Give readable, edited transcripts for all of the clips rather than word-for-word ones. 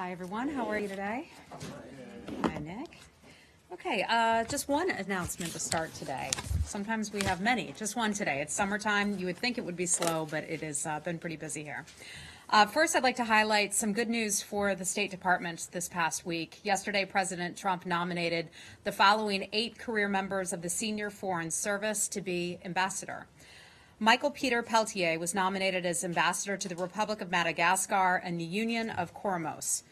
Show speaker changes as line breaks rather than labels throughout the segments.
Hi, everyone. How are you today? Hi, Nick. Okay, just one announcement to start today. Sometimes we have many. Just one today. It's summertime. You would think it would be slow, but it has been pretty busy here. First, I'd like to highlight some good news for the State Department this past week. Yesterday, President Trump nominated the following 8 career members of the Senior Foreign Service to be ambassador. Michael Peter Peltier was nominated as ambassador to the Republic of Madagascar and the Union of Comoros.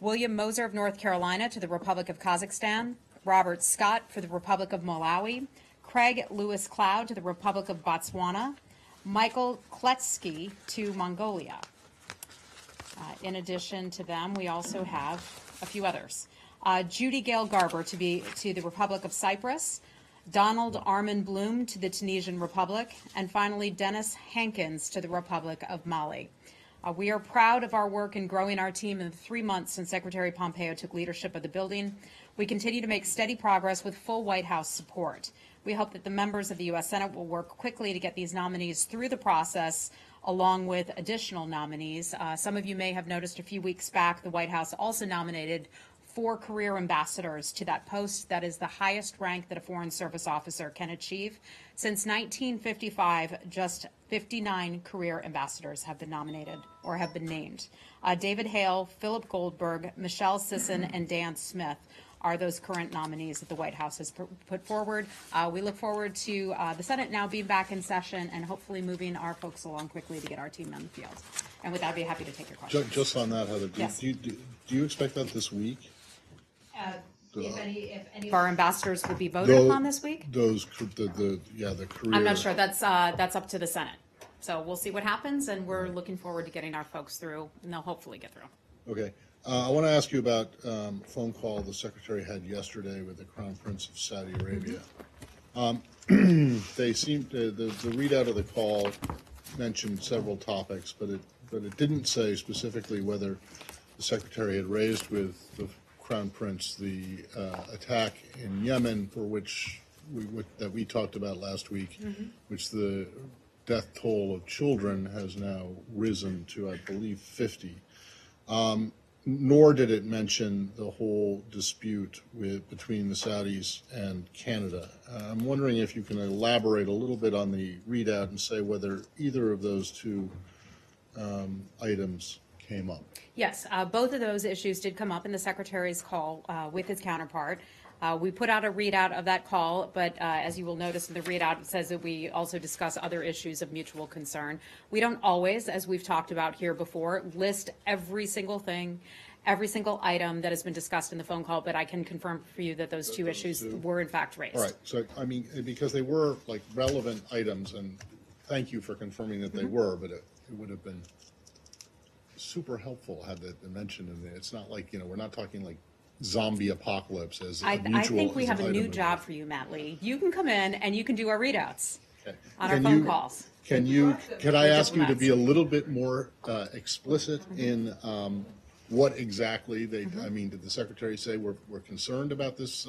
William Moser of North Carolina to the Republic of Kazakhstan. Robert Scott for the Republic of Malawi. Craig Lewis Cloud to the Republic of Botswana. Michael Kletsky to Mongolia. In addition to them, we also have a few others. Judy Gale Garber to the Republic of Cyprus. Donald Armin Bloom to the Tunisian Republic, and finally Dennis Hankins to the Republic of Mali. We are proud of our work in growing our team in the 3 months since Secretary Pompeo took leadership of the building. We continue to make steady progress with full White House support. We hope that the members of the U.S. Senate will work quickly to get these nominees through the process, along with additional nominees. Some of you may have noticed a few weeks back the White House also nominated 4 career ambassadors to that post. That is the highest rank that a Foreign Service officer can achieve. Since 1955, just 59 career ambassadors have been nominated or have been named. David Hale, Philip Goldberg, Michelle Sisson, and Dan Smith are those current nominees that the White House has put forward. We look forward to the Senate now being back in session and hopefully moving our folks along quickly to get our team on the field. And with that, I'd be happy to take your questions.
Just on that, Heather,
Yes.
do you expect that this week?
If any of our ambassadors will be voted upon this week?
The career.
I'm not sure. That's up to the Senate. So we'll see what happens, and we're looking forward to getting our folks through, and they'll hopefully get through.
Okay. I want to ask you about a phone call the Secretary had yesterday with the Crown Prince of Saudi Arabia. They seemed the readout of the call mentioned several topics, but it didn't say specifically whether the Secretary had raised with the Crown Prince the attack in Yemen, for which we talked about last week, which the death toll of children has now risen to, I believe, 50. Nor did it mention the whole dispute between the Saudis and Canada. I'm wondering if you can elaborate a little bit on the readout and say whether either of those two items came up.
Yes, both of those issues did come up in the Secretary's call with his counterpart. We put out a readout of that call, but as you will notice in the readout, it says that we also discuss other issues of mutual concern. We don't always, as we've talked about here before, list every single thing, every single item that has been discussed in the phone call, but I can confirm for you that those two issues were in fact raised.
All right, so I mean, because they were like relevant items, and thank you for confirming that they were, but it would have been super helpful had that been mentioned in there. It's not like, we're not talking like zombie apocalypse as
I think we have a new job for you, Matt Lee. You can come in and you can do our readouts on our phone calls.
Can I ask you to be a little bit more explicit in what exactly I mean, did the Secretary say we're concerned about this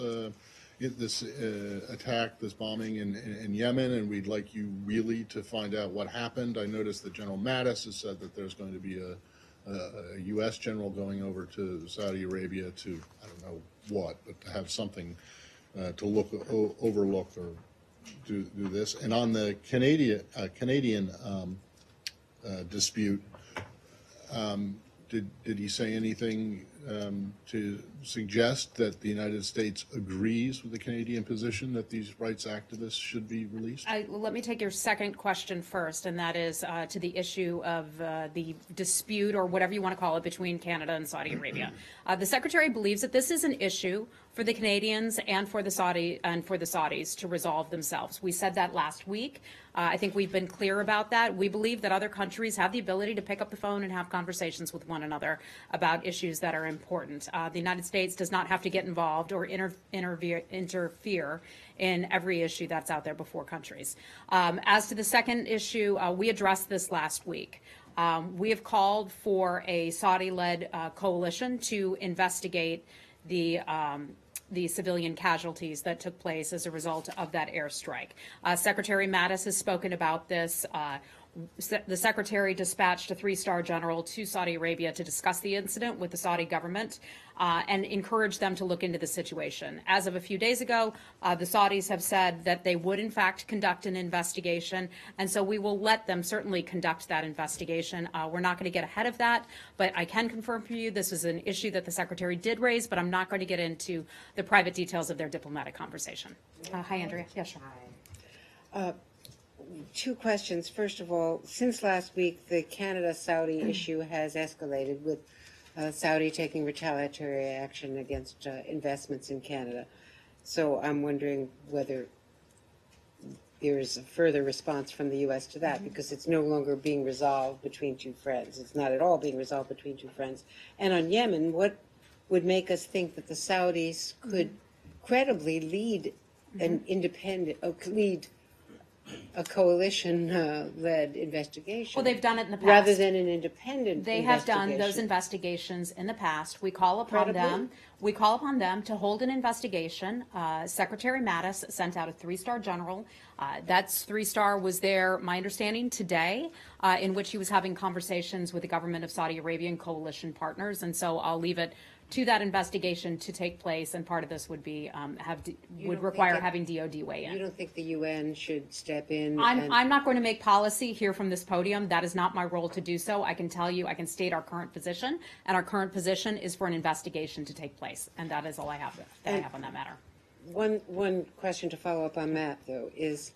attack, this bombing in Yemen, and we'd like you really to find out what happened? I noticed that General Mattis has said that there's going to be a U.S. general going over to Saudi Arabia to, I don't know what, but to have something to overlook or do this. And on the Canadian dispute, did he say anything to suggest that the United States agrees with the Canadian position that these rights activists should be released?
Let me take your second question first, and that is to the issue of the dispute, or whatever you want to call it, between Canada and Saudi Arabia. The Secretary believes that this is an issue for the Canadians and for the Saudis to resolve themselves. We said that last week. I think we've been clear about that. We believe that other countries have the ability to pick up the phone and have conversations with one another about issues that are important. The United States does not have to get involved or interfere in every issue that's out there before countries. As to the second issue, we addressed this last week. We have called for a Saudi-led coalition to investigate the civilian casualties that took place as a result of that airstrike. Secretary Mattis has spoken about this. The secretary dispatched a 3-star general to Saudi Arabia to discuss the incident with the Saudi government and encourage them to look into the situation. As of a few days ago, the Saudis have said that they would in fact conduct an investigation, and so we will let them certainly conduct that investigation. We're not going to get ahead of that, but I can confirm for you this is an issue that the secretary did raise, but I'm not going to get into the private details of their diplomatic conversation. Hi, Andrea. Yeah, sure.
Two questions. First of all, since last week, the Canada-Saudi issue has escalated with Saudi taking retaliatory action against investments in Canada. So I'm wondering whether there is a further response from the U.S. to that, because it's no longer being resolved between two friends. It's not at all being resolved between two friends. And on Yemen, what would make us think that the Saudis could credibly lead an independent, lead a coalition-led investigation?
Well, they've done it in the past.
Rather than an independent
They have done those investigations in the past. We call upon them. We call upon them to hold an investigation. Secretary Mattis sent out a 3-star general. That 3-star was there, my understanding, today, in which he was having conversations with the government of Saudi Arabia and coalition partners. And so I'll leave it to that investigation to take place, and part of this would be would require having DOD weigh in.
You don't think the UN should step in?
I'm not going to make policy here from this podium. That is not my role to do so. I can tell you, I can state our current position, and our current position is for an investigation to take place, and that is all I have on that matter.
One question to follow up on that, though, is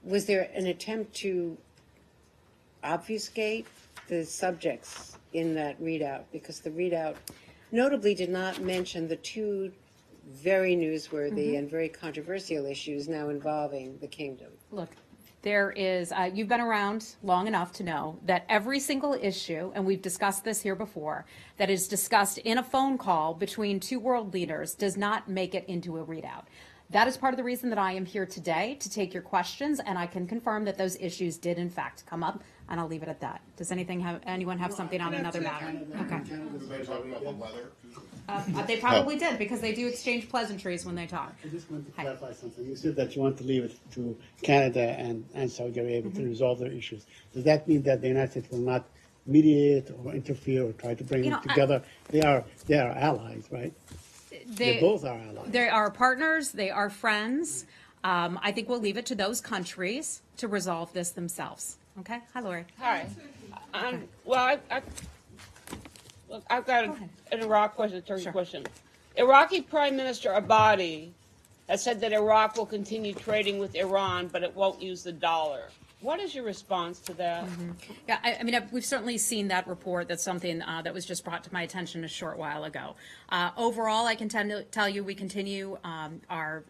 was there an attempt to obfuscate the subjects in that readout? Because the readout notably did not mention the two very newsworthy and very controversial issues now involving the kingdom.
Look, there is, you've been around long enough to know that every single issue, and we've discussed this here before, that is discussed in a phone call between two world leaders does not make it into a readout. That is part of the reason that I am here today, to take your questions, and I can confirm that those issues did in fact come up, and I'll leave it at that. Does anyone have something on another matter? Okay. They probably did, because they do exchange pleasantries when they talk.
I just want to clarify something. You said that you want to leave it to Canada and Saudi Arabia to resolve their issues. Does that mean that the United States will not mediate or interfere or try to bring them together? They are allies, right? They both are allies.
They are partners. They are friends. I think we'll leave it to those countries to resolve this themselves. Okay? Hi, Lori.
Hi. Well, I've got an Iraq question, a Turkey question. Iraqi Prime Minister Abadi has said that Iraq will continue trading with Iran, but it won't use the dollar. What is your response to that?
Yeah, I mean, we've certainly seen that report. That's something that was just brought to my attention a short while ago. Overall, I can tell you we continue our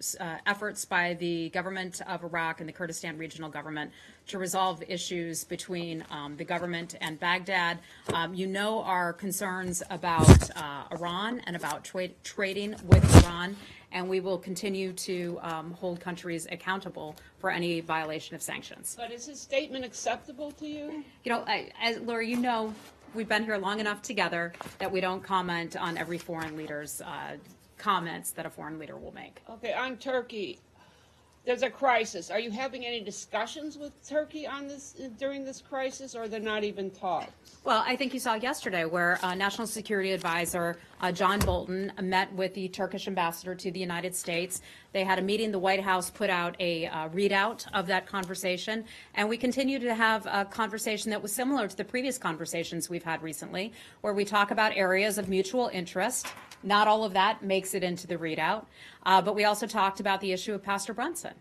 efforts by the government of Iraq and the Kurdistan Regional Government to resolve issues between the government and Baghdad. You know our concerns about Iran and about trading with Iran, and we will continue to hold countries accountable for any violation of sanctions.
But is his statement acceptable to you?
You know, as Laura, you know, we've been here long enough together that we don't comment on every foreign leader's comments that a foreign leader will make.
Okay, on Turkey, there's a crisis. Are you having any discussions with Turkey on this during this crisis, or they're not even talks?
Well, I think you saw yesterday where National Security Advisor John Bolton met with the Turkish ambassador to the United States. They had a meeting. The White House put out a readout of that conversation, and we continue to have a conversation that was similar to the previous conversations we've had recently, where we talk about areas of mutual interest. Not all of that makes it into the readout, but we also talked about the issue of Pastor Brunson.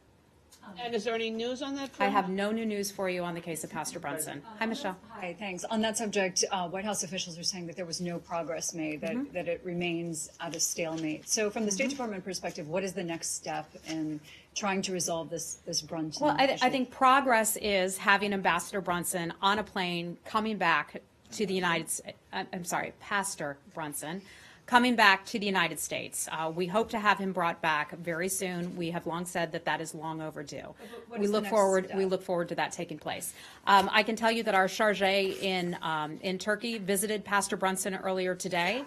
And is there any news on that front?
I have no new news for you on the case of Pastor Brunson. Hi, Michelle.
Hi, thanks. On that subject, White House officials are saying that there was no progress made, that it remains at a stalemate. So from the State Department perspective, what is the next step in trying to resolve this Brunson
Well,
issue?
I think progress is having Ambassador Brunson on a plane coming back to the United States. Pastor Brunson coming back to the United States. We hope to have him brought back very soon. We have long said that that is long overdue.
What
We
is the
look
next
forward.
step?
We look forward to that taking place. I can tell you that our charge in Turkey visited Pastor Brunson earlier today.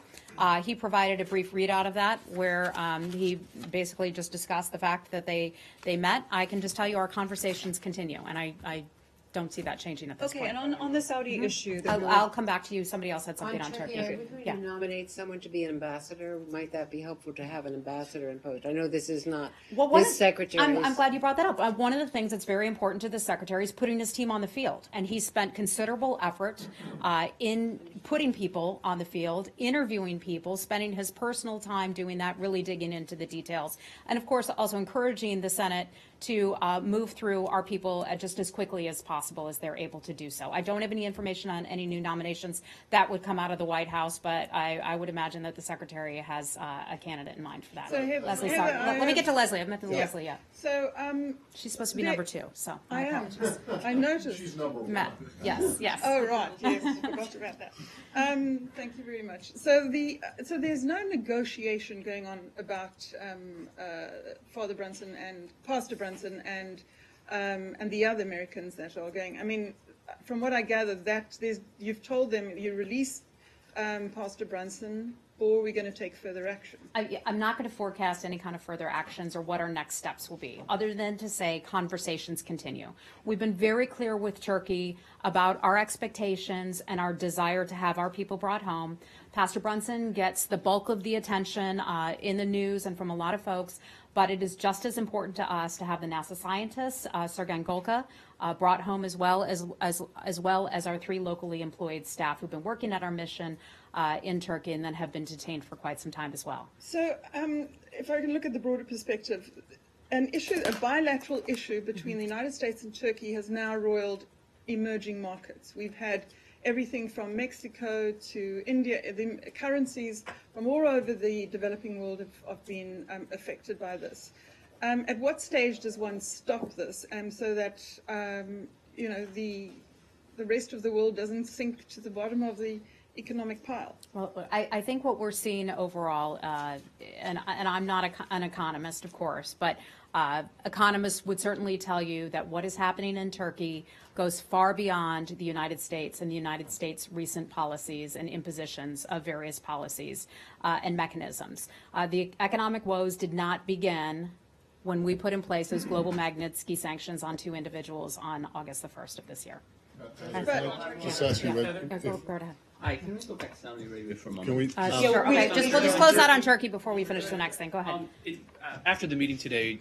He provided a brief readout of that, where he basically just discussed the fact that they met. I can just tell you our conversations continue, and I don't see that changing at this
Okay,
point.
and on the Saudi issue, that
I'll come back to you. Somebody else had something on Turkey.
Are we going
Yeah.
to nominate someone to be an ambassador? Might that be helpful to have an ambassador imposed? I know this is not
One
this
of-
secretary's.
I'm glad you brought that up. One of the things that's very important to the secretary is putting his team on the field, and he spent considerable effort in putting people on the field, interviewing people, spending his personal time doing that, really digging into the details, and of course also encouraging the Senate to move through our people just as quickly as possible as they're able to do so. I don't have any information on any new nominations that would come out of the White House, but I would imagine that the secretary has a candidate in mind for that.
So
Leslie,
Heather,
sorry.
I
Let me
have-
get to Leslie. I haven't met Leslie yet.
So,
She's supposed to be
the-
number 2, so
I am.
apologize.
I noticed.
She's number one.
Matt, yes, yes.
Oh, right, yes, I forgot about that. Thank you very much. So there's no negotiation going on about Father Brunson and Pastor Brunson and the other Americans that are going. I mean, from what I gather, that you've told them you release Pastor Brunson, or we're going to take further action.
I'm not going to forecast any kind of further actions or what our next steps will be, other than to say conversations continue. We've been very clear with Turkey about our expectations and our desire to have our people brought home. Pastor Brunson gets the bulk of the attention in the news and from a lot of folks, but it is just as important to us to have the NASA scientists, Sergen Golka, brought home as well as our 3 locally employed staff who've been working at our mission in Turkey and then have been detained for quite some time as well.
So, if I can look at the broader perspective, a bilateral issue between the United States and Turkey has now roiled emerging markets. We've had everything from Mexico to India. The currencies from all over the developing world have been affected by this. At what stage does one stop this, so that the rest of the world doesn't sink to the bottom of the economic pile?
Well, I think what we're seeing overall, and I'm not an economist, of course, but economists would certainly tell you that what is happening in Turkey goes far beyond the United States and the United States' recent policies and impositions of various policies and mechanisms. The economic woes did not begin when we put in place those global Magnitsky sanctions on 2 individuals on August the 1st of this year.
Just ask you,
Go ahead.
Hi, can we go back to Saudi Arabia for a moment?
can we?
Sure, okay, we'll just close out on Turkey before we finish the next thing. Go ahead.
After the meeting today,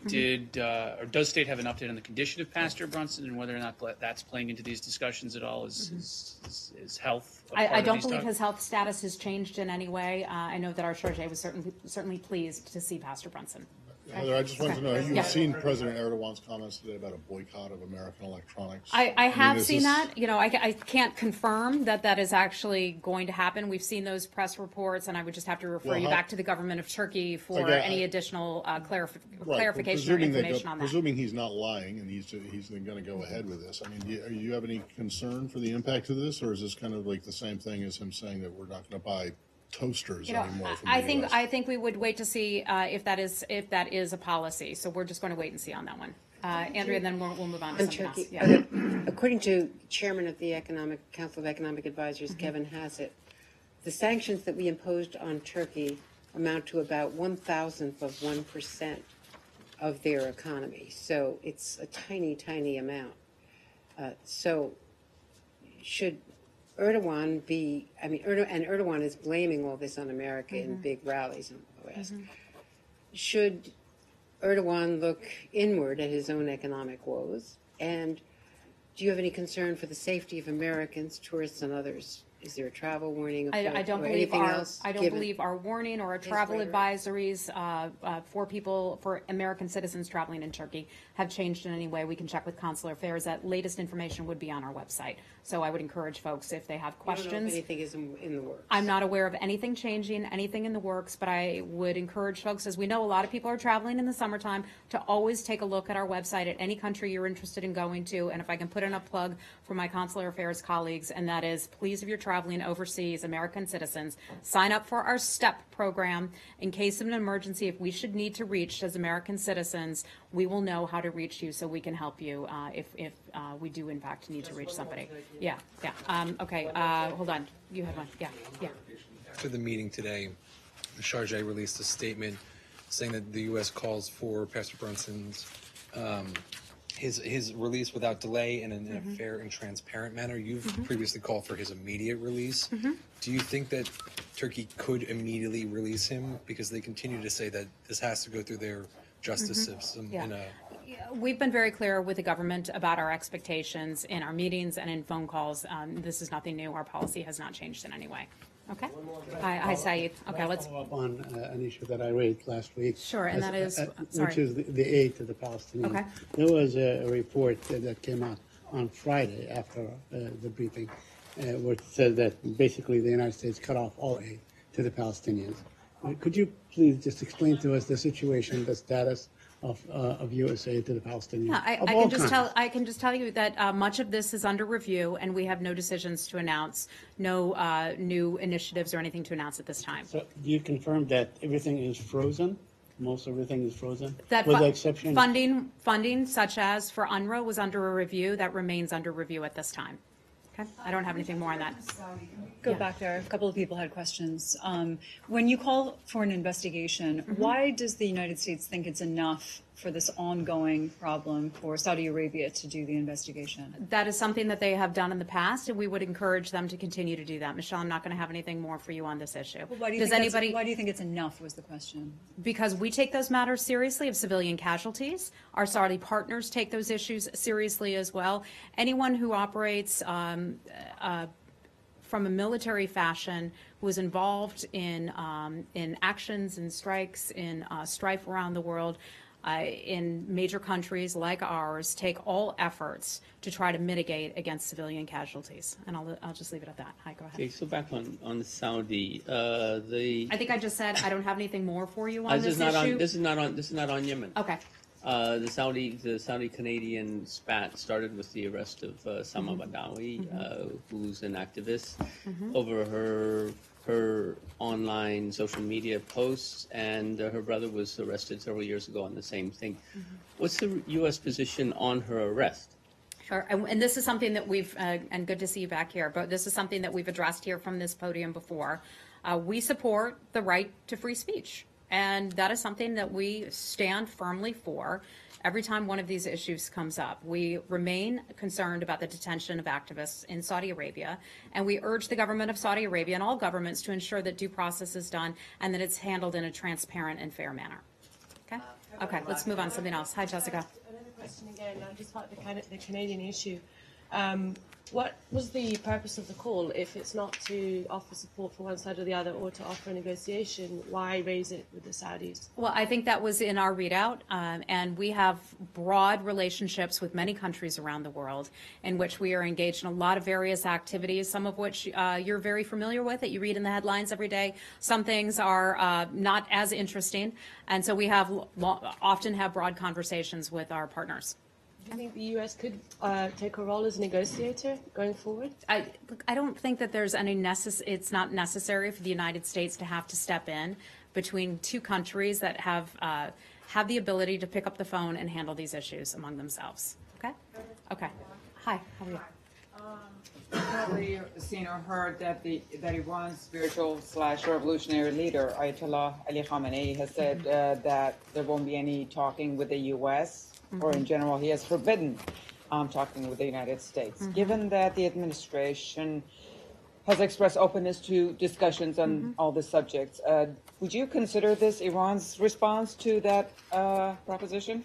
does State have an update on the condition of Pastor Brunson and whether or not that's playing into these discussions at all? Is health a part
I
of
don't
these
believe
talks?
his health status has changed in any way. I know that our charge was certainly pleased to see Pastor Brunson.
Heather, I just wanted to know, have you
Yeah.
seen President Erdogan's comments today about a boycott of American electronics?
I
mean,
have
is
seen
this-
that. I can't confirm that is actually going to happen. We've seen those press reports, and I would just have to refer
Well,
you
how-
back to the government of Turkey for
Okay,
any additional
Right,
clarification or
presuming they
information
go-
on that.
Presuming he's not lying and he's going to go ahead with this, I mean, do you have any concern for the impact of this, or is this kind of like the same thing as him saying that we're not going to buy toasters anymore from the US?
I think we would wait to see if that is a policy. So we're just going to wait and see on that one. Andrea, and then we'll move on to
On
something
Turkey,
else. Yeah.
according to Chairman of the Council of Economic Advisors,
Mm-hmm.
Kevin Hassett, the sanctions that we imposed on Turkey amount to about 1,000th of 1% of their economy. So it's a tiny, tiny amount. So should Erdogan Erdogan is blaming all this on America in big rallies in the West. Should Erdogan look inward at his own economic woes? And do you have any concern for the safety of Americans, tourists, and others? Is there a travel warning
I don't
or
believe
anything else?
I don't
given?
believe our warning or our travel
later.
advisories for American citizens traveling in Turkey have changed in any way. We can check with Consular Affairs. That latest information would be on our website. So I would encourage folks, if they have
I don't know if
questions.
anything is in the works.
I'm not aware of anything changing, anything in the works, but I would encourage folks, as we know a lot of people are traveling in the summertime, to always take a look at our website at any country you're interested in going to. And if I can put in a plug for my Consular Affairs colleagues, and that is, please, if you're traveling overseas, American citizens, sign up for our STEP program. In case of an emergency, if we should need to reach as American citizens, we will know how to reach you so we can help you if we do, in fact, need to reach somebody. Yeah. Okay, hold on. You had one. Yeah.
After the meeting today, Chargé released a statement saying that the U.S. calls for Pastor Brunson's his release without delay and in a fair and transparent manner. You've previously called for his immediate release. Do you think that Turkey could immediately release him? Because they continue to say that this has to go through their justice system
Yeah.
in a...
We've been very clear with the government about our expectations in our meetings and in phone calls. This is nothing new. Our policy has not changed in any way. Okay? Hi, Saeed. Okay, let's.
Follow up on an issue that I raised last week.
Sure, and that is, sorry.
Which is the aid to the Palestinians.
Okay.
There was a report that came out on Friday after the briefing, which said that basically the United States cut off all aid to the Palestinians. Could you please just explain to us the situation, the status of U.S. aid to the Palestinians?
Yeah, I can just tell you that much of this is under review, and we have no decisions to announce, no new initiatives or anything to announce at this time.
So do you confirm that everything is frozen? Most everything is frozen?
That
with the exception?
funding such as for UNRWA was under a review. That remains under review at this time. Okay, I don't have anything more on that.
Go back there. A couple of people had questions. When you call for an investigation, why does the United States think it's enough for this ongoing problem for Saudi Arabia to do the investigation?
That is something that they have done in the past, and we would encourage them to continue to do that. Michelle, I'm not going to have anything more for you on this issue.
Well, why do you think it's enough was the question?
Because we take those matters seriously of civilian casualties. Our Saudi partners take those issues seriously as well. Anyone who operates from a military fashion, who is involved in actions and strikes, in strife around the world, in major countries like ours, take all efforts to try to mitigate against civilian casualties. And I'll just leave it at that. Hi, go ahead.
Okay, so back on Saudi,
I think I just said I don't have anything more for you on this issue.
This is not on Yemen.
Okay.
The Saudi Canadian spat started with the arrest of Sama Badawi, who's an activist, over her online social media posts, and her brother was arrested several years ago on the same thing. What's the U.S. position on her arrest?
Sure, and this is something that we've, and good to see you back here, but this is something that we've addressed here from this podium before. We support the right to free speech, and that is something that we stand firmly for. Every time one of these issues comes up, we remain concerned about the detention of activists in Saudi Arabia, and we urge the government of Saudi Arabia and all governments to ensure that due process is done and that it's handled in a transparent and fair manner. Okay? Okay, let's move on to something else. Hi, Jessica.
Another question again, just about the Canadian issue. What was the purpose of the call? If it's not to offer support for one side or the other or to offer a negotiation, why raise it with the Saudis?
Well, I think that was in our readout, and we have broad relationships with many countries around the world in which we are engaged in a lot of various activities, some of which you're very familiar with, that you read in the headlines every day. Some things are not as interesting, and so we have often have broad conversations with our partners.
Do you think the U.S. could take a role as a negotiator going forward?
I don't think that there's any it's not necessary for the United States to have to step in between two countries that have the ability to pick up the phone and handle these issues among themselves. Okay? Okay. Hi, how are you?
Probably seen or heard that that Iran's spiritual/revolutionary leader, Ayatollah Ali Khamenei, has said that there won't be any talking with the U.S., or in general, he has forbidden talking with the United States. Given that the administration has expressed openness to discussions on all the subjects, would you consider this Iran's response to that proposition?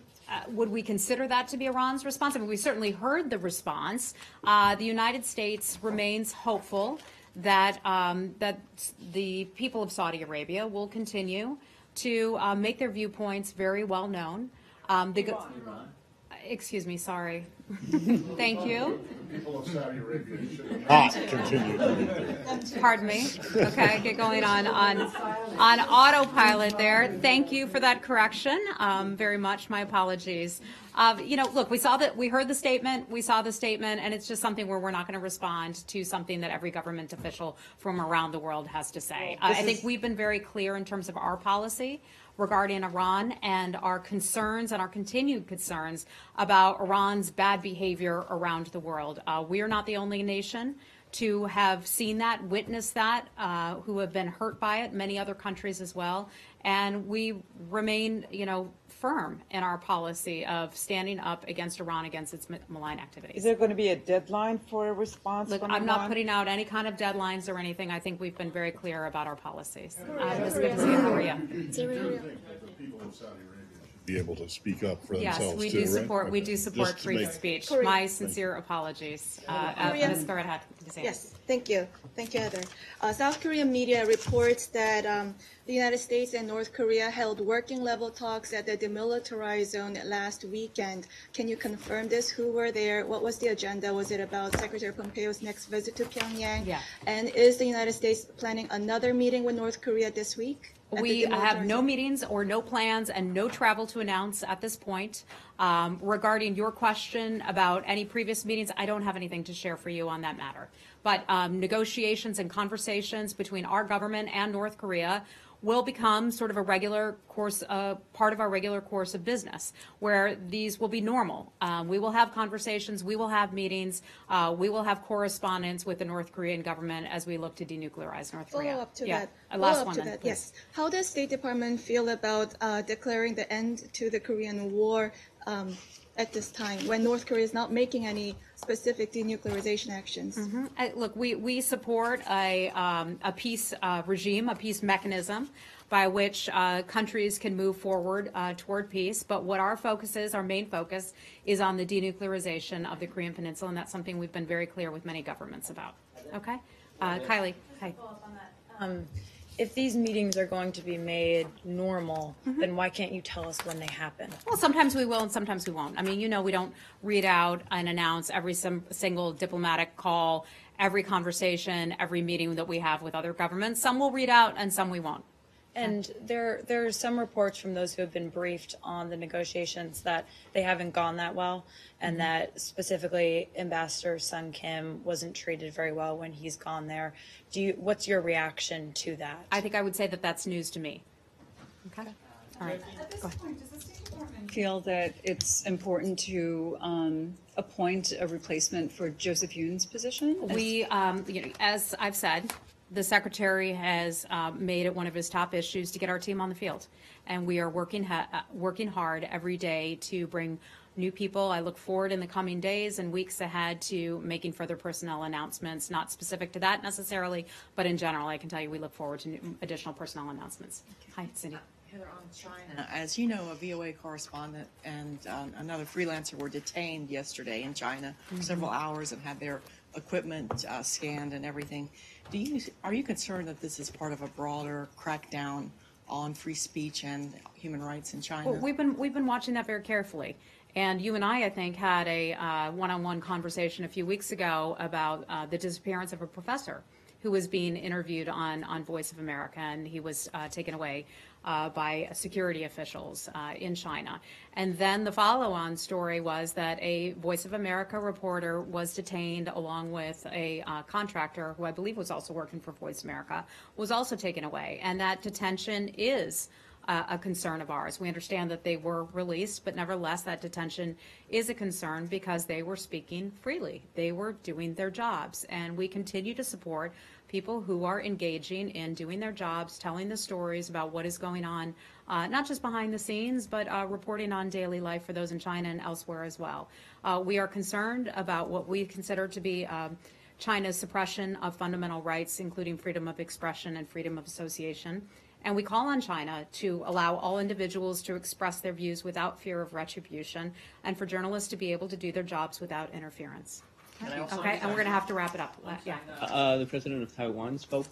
Would we consider that to be Iran's response? I mean, we certainly heard the response. The United States remains hopeful that that the people of Saudi Arabia will continue to make their viewpoints very well known. Excuse me, sorry. Thank you.
People of Saudi Arabia should not continue.
Pardon me. Okay, get going on autopilot there. Thank you for that correction. Very much. My apologies. Look, we heard the statement, we saw the statement, and it's just something where we're not going to respond to something that every government official from around the world has to say. I think we've been very clear in terms of our policy regarding Iran and our concerns and our continued concerns about Iran's bad behavior around the world. We are not the only nation to have seen that, witnessed that, who have been hurt by it, many other countries as well. And we remain, firm in our policy of standing up against Iran, against its malign activities.
Is there going to be a deadline for a response
Look,
from
I'm not
Iran?
putting out any kind of deadlines or anything. I think we've been very clear about our policies. It's good to see you, Maria.
People in Saudi Arabia should be able to speak up for
Yes,
themselves
we
too,
do
right?
support. We
Okay.
do support
Just to
free
make-
speech.
Korea.
My sincere apologies. Ms. Garrett had to say it.
Yes, thank you. Thank you, Heather. South Korean media reports that the United States and North Korea held working level talks at the demilitarized zone last weekend. Can you confirm this? Who were there? What was the agenda? Was it about Secretary Pompeo's next visit to Pyongyang?
Yeah.
And is the United States planning another meeting with North Korea this week? at the
We have no
demilitarized-
meetings or no plans and no travel to announce at this point. Regarding your question about any previous meetings, I don't have anything to share for you on that matter. But negotiations and conversations between our government and North Korea will become sort of a regular course, part of our regular course of business, where these will be normal. We will have conversations, we will have meetings, we will have correspondence with the North Korean government as we look to denuclearize North Korea.
Follow up to
Yeah.
that.
A
Follow
last
up
one
to
then,
that,
please.
yes. How does State Department feel about declaring the end to the Korean War at this time, when North Korea is not making any specific denuclearization actions?
Look, we support a peace regime, a peace mechanism by which countries can move forward toward peace. But what our focus is, our main focus, is on the denuclearization of the Korean Peninsula, and that's something we've been very clear with many governments about. Okay? Kylie, hi.
If these meetings are going to be made normal, then why can't you tell us when they happen?
Well, sometimes we will and sometimes we won't. I mean, we don't read out and announce every single diplomatic call, every conversation, every meeting that we have with other governments. Some we'll read out and some we won't.
And there are some reports from those who have been briefed on the negotiations that they haven't gone that well, and that specifically Ambassador Sun Kim wasn't treated very well when he's gone there. What's your reaction to that?
I think I would say that that's news to me. Okay? All right.
At this point, does the State Department feel that it's important to appoint a replacement for Joseph Yoon's position?
We, as I've said, the Secretary has made it one of his top issues to get our team on the field. And we are working hard every day to bring new people. I look forward in the coming days and weeks ahead to making further personnel announcements, not specific to that necessarily, but in general, I can tell you we look forward to additional personnel announcements. Hi, Cindy.
Heather, on China, as you know, a VOA correspondent and another freelancer were detained yesterday in China for several hours and had their equipment scanned and everything. Are you concerned that this is part of a broader crackdown on free speech and human rights in China?
Well, we've been watching that very carefully. And you and I think, had a one-on-one conversation a few weeks ago about the disappearance of a professor who was being interviewed on Voice of America, and he was taken away by security officials in China. And then the follow-on story was that a Voice of America reporter was detained along with a contractor who I believe was also working for Voice America, was also taken away. And that detention is a concern of ours. We understand that they were released, but nevertheless, that detention is a concern because they were speaking freely. They were doing their jobs, and we continue to support people who are engaging in doing their jobs, telling the stories about what is going on, not just behind the scenes, but reporting on daily life for those in China and elsewhere as well. We are concerned about what we consider to be China's suppression of fundamental rights, including freedom of expression and freedom of association. And we call on China to allow all individuals to express their views without fear of retribution, and for journalists to be able to do their jobs without interference. Okay, and we're going to have to wrap it up. Yeah.
The president of Taiwan spoke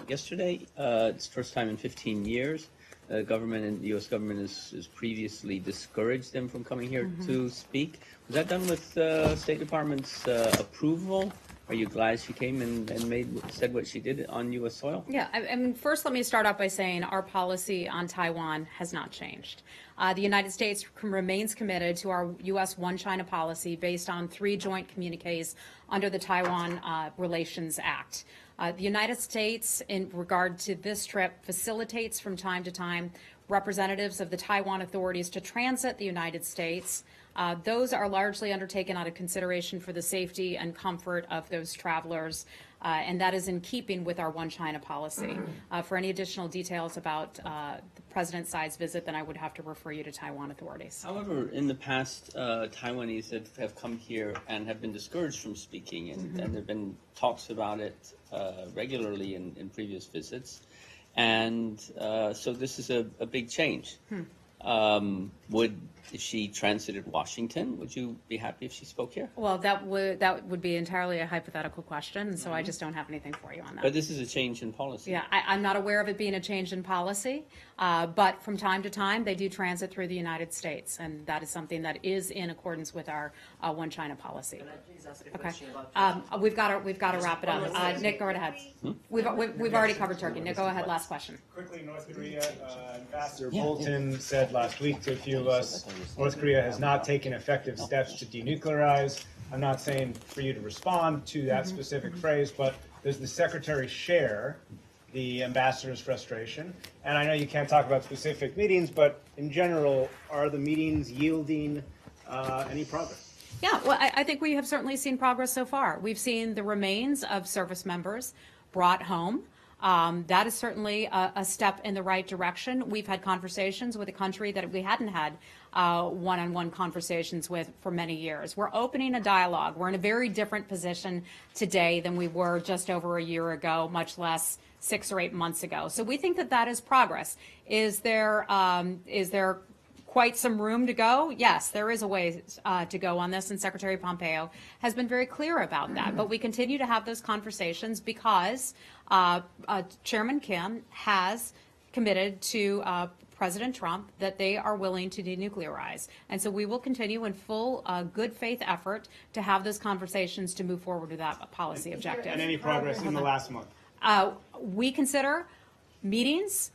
yesterday. It's the first time in 15 years. The government and the U.S. government has previously discouraged them from coming here to speak. Was that done with State Department's approval? Are you glad she came and said what she did on U.S. soil?
Yeah, I mean, first let me start off by saying our policy on Taiwan has not changed. The United States remains committed to our U.S. One China policy based on 3 joint communiques under the Taiwan Relations Act. The United States, in regard to this trip, facilitates from time to time representatives of the Taiwan authorities to transit the United States Those are largely undertaken out of consideration for the safety and comfort of those travelers, and that is in keeping with our One China policy. For any additional details about the President Tsai's visit, then I would have to refer you to Taiwan authorities.
However, in the past, Taiwanese have come here and have been discouraged from speaking, and there have been talks about it regularly in previous visits. And so this is a big change. If she transited Washington, would you be happy if she spoke here?
Well, that would be entirely a hypothetical question, and so I just don't have anything for you on that.
But this is a change in policy.
Yeah, I'm not aware of it being a change in policy, but from time to time, they do transit through the United States, and that is something that is in accordance with our One China policy.
Can I please ask a
Okay,
question about
we've got to wrap it up. Nick, go right ahead. We've already covered Turkey. Nick, go ahead. Last question.
Quickly, North Korea, Ambassador Bolton said last week to a few of us, North Korea has not taken effective steps to denuclearize. I'm not saying for you to respond to that specific phrase, but does the Secretary share the ambassador's frustration? And I know you can't talk about specific meetings, but in general, are the meetings yielding any progress?
Yeah, well, I think we have certainly seen progress so far. We've seen the remains of service members brought home. That is certainly a step in the right direction. We've had conversations with a country that we hadn't had one-on-one conversations with for many years. We're opening a dialogue. We're in a very different position today than we were just over a year ago, much less 6 or 8 months ago. So we think that that is progress. Is there quite some room to go? Yes, there is a way to go on this, and Secretary Pompeo has been very clear about that. But we continue to have those conversations because Chairman Kim has committed to President Trump that they are willing to denuclearize. And so we will continue in full good faith effort to have those conversations to move forward with that policy objective.
And any progress in the last month?
We consider meetings,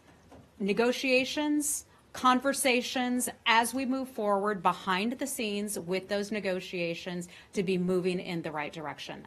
negotiations, conversations as we move forward behind the scenes with those negotiations to be moving in the right direction.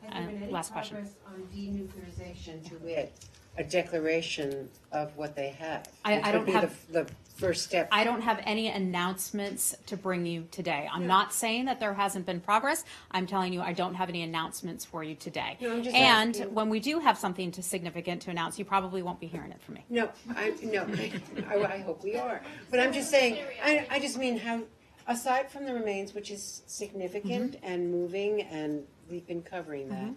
Last question.
On denuclearization to wit, a declaration of what they have.
I don't have
the first step.
I don't have any announcements to bring you today. I'm not saying that there hasn't been progress. I'm telling you I don't have any announcements for you today.
No, I'm just
and
asking.
when we do have something significant to announce, you probably won't be hearing it from me.
No, I hope we are. But I'm just saying, I just mean how, aside from the remains, which is significant and moving, and we've been covering that,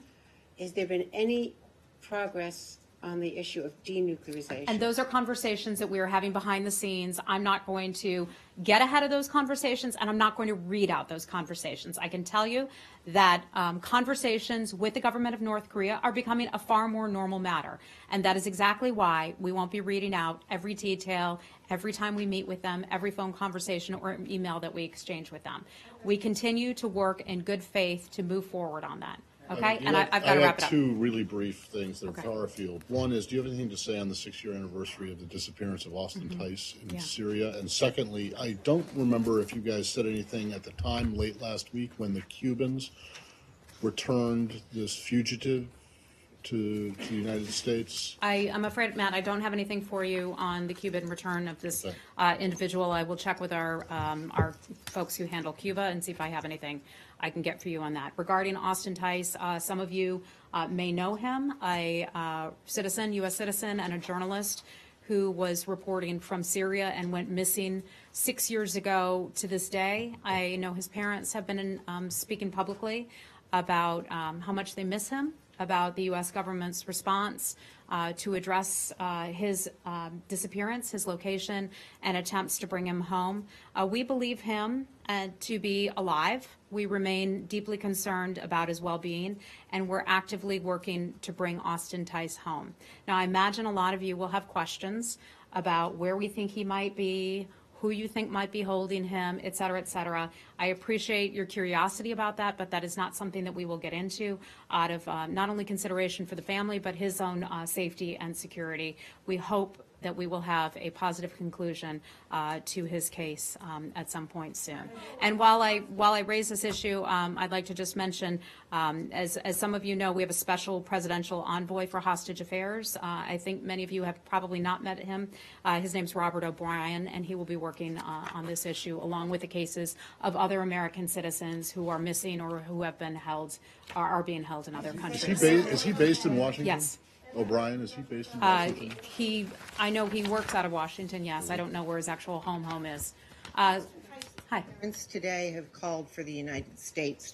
has there been any progress on the issue of denuclearization?
And those are conversations that we are having behind the scenes. I'm not going to get ahead of those conversations, and I'm not going to read out those conversations. I can tell you that conversations with the government of North Korea are becoming a far more normal matter. And that is exactly why we won't be reading out every detail, every time we meet with them, every phone conversation or email that we exchange with them. We continue to work in good faith to move forward on that. Okay, and I've got to wrap it up.
I have 2 really brief things that are
Okay.
far afield. One is, do you have anything to say on the 6-year anniversary of the disappearance of Austin Tice in Syria? And secondly, I don't remember if you guys said anything at the time late last week when the Cubans returned this fugitive to the United States.
I'm afraid, Matt, I don't have anything for you on the Cuban return of this individual. I will check with our folks who handle Cuba and see if I have anything I can get for you on that. Regarding Austin Tice, some of you may know him, a citizen, U.S. citizen, and a journalist who was reporting from Syria and went missing 6 years ago to this day. I know his parents have been speaking publicly about how much they miss him, about the U.S. government's response to address his disappearance, his location, and attempts to bring him home. We believe him to be alive. We remain deeply concerned about his well-being, and we're actively working to bring Austin Tice home. Now, I imagine a lot of you will have questions about where we think he might be, who you think might be holding him, et cetera, et cetera. I appreciate your curiosity about that, but that is not something that we will get into out of not only consideration for the family, but his own safety and security. We hope that we will have a positive conclusion to his case at some point soon. And while I raise this issue, I'd like to just mention, as some of you know, we have a special presidential envoy for hostage affairs. I think many of you have probably not met him. His name's Robert O'Brien, and he will be working on this issue along with the cases of other American citizens who are missing or who have been held, are being held in other countries.
Is he based in Washington?
Yes.
O'Brien, is he based in Washington?
I know he works out of Washington, yes. I don't know where his actual home is. Hi.
Parents today have called for the United States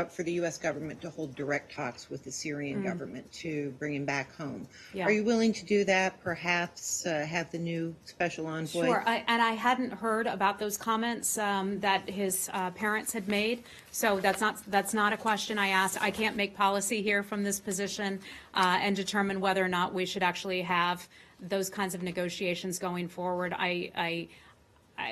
for the U.S. government to hold direct talks with the Syrian government to bring him back home.
Yeah.
Are you willing to do that? Perhaps have the new special envoy?
Sure, and I hadn't heard about those comments that his parents had made, so that's not a question I asked. I can't make policy here from this position and determine whether or not we should actually have those kinds of negotiations going forward. I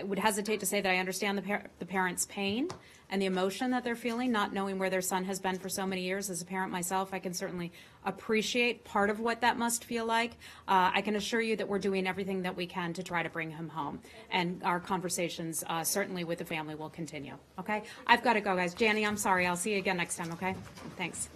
would hesitate to say that I understand the parents' pain and the emotion that they're feeling, not knowing where their son has been for so many years. As a parent myself, I can certainly appreciate part of what that must feel like. I can assure you that we're doing everything that we can to try to bring him home, and our conversations certainly with the family will continue. Okay? I've got to go, guys. Janny, I'm sorry. I'll see you again next time, okay? Thanks.